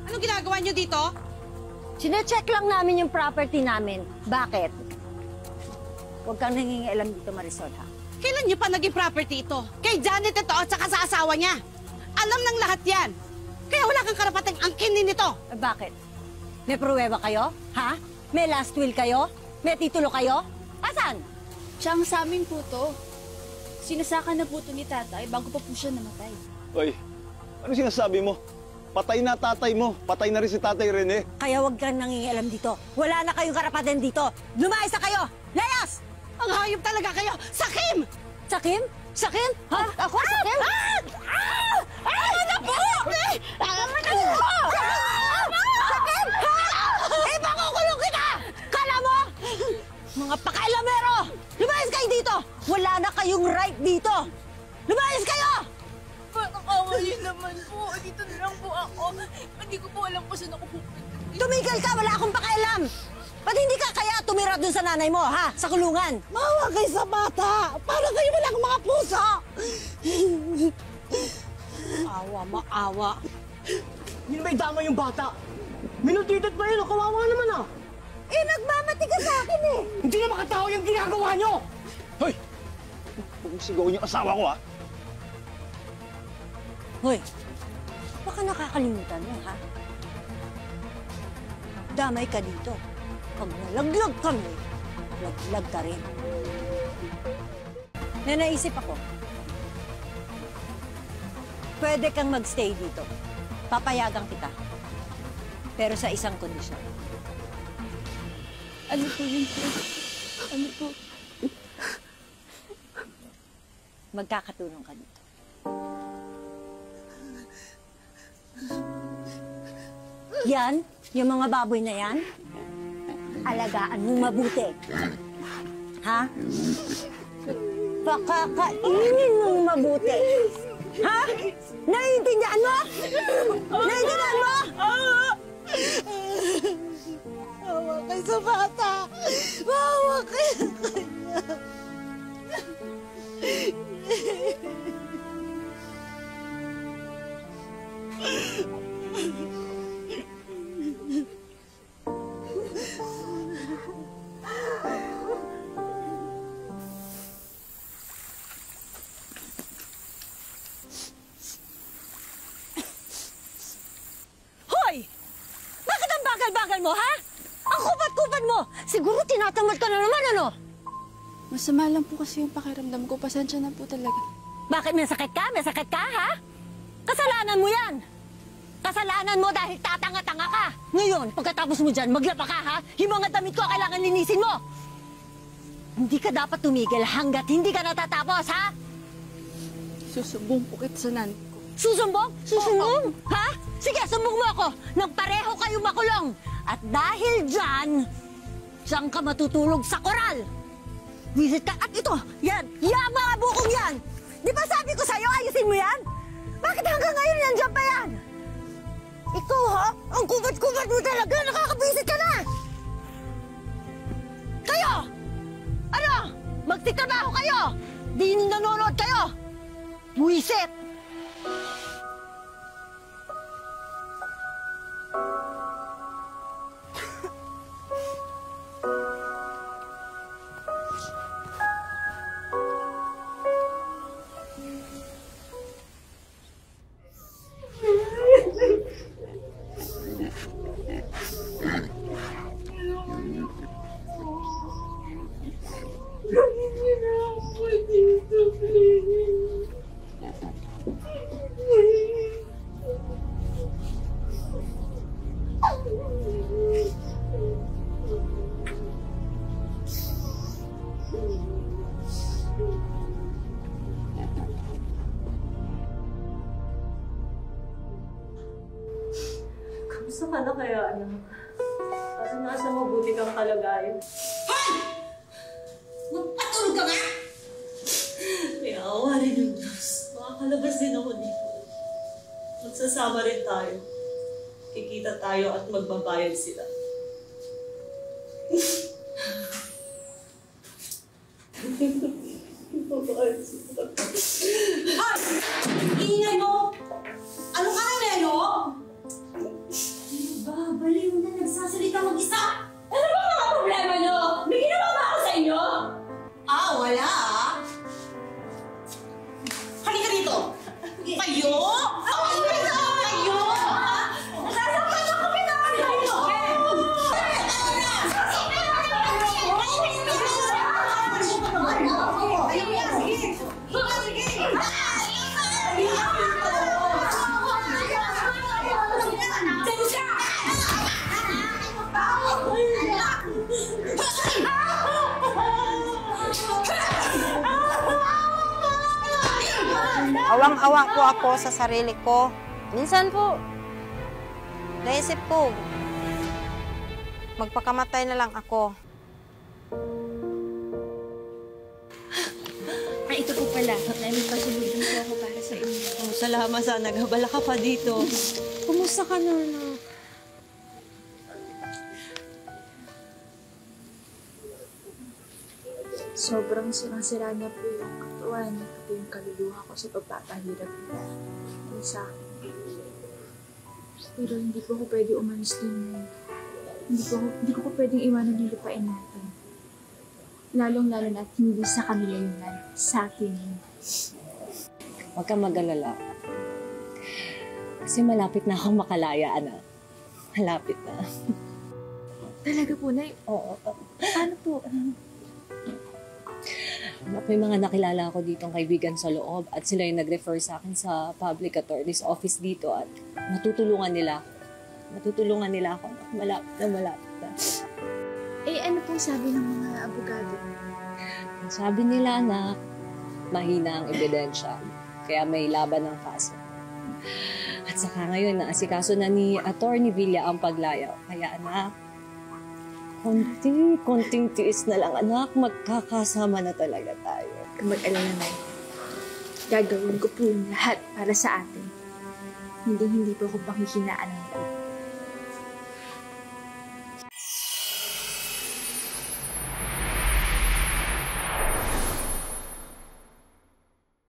Anong ginagawa niyo dito? Sine-check lang namin yung property namin. Bakit? Huwag kang nangingialam dito, Marisol, ha? Kailan niyo pa naging property ito? Kay Janet ito at saka sa asawa niya. Alam ng lahat yan. Kaya wala kang karapatang angkinin nito. Bakit? May pruweba kayo? Ha? May last will kayo? May titulo kayo? Asan? Siyang sa amin po to. Sinasaka na po to ni tatay bago pa po siya namatay. Hoy, ano sinasabi mo? Patay na tatay mo. Patay na rin si tatay Rene. Kaya huwag kang nangingialam dito. Wala na kayong karapatan dito. Lumayas na kayo! Layas! Ang hayop talaga kayo! Sakim! Sakim? Sakim? Ha? Ako? Sakim? Ano na po? Ano na po? Sakim? Eh, makukulong kita! Kala mo? Mga pakailamero! Lumayas kayo dito! Wala na kayong right dito! Lumayas kayo! Parang awa niyo naman po. Dito na lang po ako. Hindi ko po alam kung saan ako pupunta. Tumigil ka! Wala akong pakialam! Ba't hindi ka kaya tumira dun sa nanay mo, ha? Sa kulungan? Maawa kayo sa bata! Para kayo walang mga puso! Awa, maawa. Hindi na may dama yung bata. Minutitot pa yun, kawawa naman ah. Eh, nagmamati ka sa akin eh! Hindi na makatao yung ginagawa nyo! Hoy! Huwag mong sigawin yung asawa ko, ha? Hoy, baka nakakalimutan mo, ha? Damay ka dito. Pag nalaglag kami, laglag ka rin. Naisip ako, pwede kang magstay dito. Papayagan kita. Pero sa isang kondisyon. Ano po yun po? Ano po? Magkakatulong ka dito. Yan, yung mga baboy na yan, alagaan mong mabuti. Ha? Pakakainin mong mabuti. Ha? Naiintindihan mo? Naiintindihan mo? Maawa kayo sa bata! Maawa kayo sa kanya! Hoy! Bakit ang bagal-bagal mo, ha? Ang kupat-kupat mo! Siguro tinatamad ka na naman, ano? Masama lang po kasi yung pakiramdam ko. Pasensya na po talaga. Bakit may sakit ka? May sakit ka, ha? Kasalanan mo yan! Kasalanan mo dahil tatanga-tanga ka! Ngayon, pagkatapos mo dyan, maglaba ka, ha? Yung mga damit ko kailangan linisin mo! Hindi ka dapat tumigil hanggat hindi ka natatapos, ha? Susubong po kita sa nanay ko. Susumbong? Susumbong? Ha? Sige, sumbong mo ako nang pareho kayo makulong. At dahil dyan, diyan ka matutulog sa koral. Visit ka. At ito, yan mga bukong yan. Di ba sabi ko sa'yo, ayusin mo yan? Bakit hanggang ngayon nandiyan pa yan? Ikaw ha? Ang kubat-kubat mo talaga. Nakakabisit ka na. Kayo! Ano? Magtitrabaho kayo. Di nanonood kayo. Buisit! Kamusta ka na kaya, anak? Para nasa mabuti kang kalagayan. Hoy! Magpatulog ka nga! May awa rin yung Diyos. Makakalabas din ako dito. Magsasama rin tayo. Kikita tayo at magbabayad sila. Magbabayad sila. Hoy! Ingay mo! Ano ka na, Reno? na mag-isa? Ano ba mga problema nyo? May ginawa ba ako sa inyo? Wala Halika dito! Kayo? Kayo? Nasasaktan ako, pinakalayo! Awang-awa po ako sa sarili ko. Minsan po, naisip ko, magpakamatay na lang ako. Ito po pala. May pasulubong po ako para sa inyo. Oh, salamat sa nagabala ka pa dito. Kumusta ka na, anak? Sobrang sirang-sira na po yung katawan, pati yung kaluluha ko sa pagpapahirap niya sa akin. Pero hindi po ako pwede umalis din. Hindi ko po pwedeng iwanan yung lupain natin. Lalong-lalo na at hindi sa kanila yun, sa atin yun. Huwag kang mag-alala. Kasi malapit na akong makalaya, anak. Malapit na. Talaga po, Nay? Oo. Ano po? May mga nakilala ako ditong kaibigan sa loob at sila yung nag-refer sa akin sa public attorney's office dito at matutulungan nila ako. Matutulungan nila ako. Malapit na. Ano pong sabi ng mga abogado? Sabi nila, anak, mahina ang ebidensya. Kaya may laban ng kaso. At saka ngayon, naasikaso na ni Attorney Villa ang paglayaw. Kaya anak, konting tiis na lang, anak. Magkakasama na talaga tayo. Kung mag-alala, Nay, gagawin ko po yung lahat para sa atin. Hindi po ako panghihinaan ng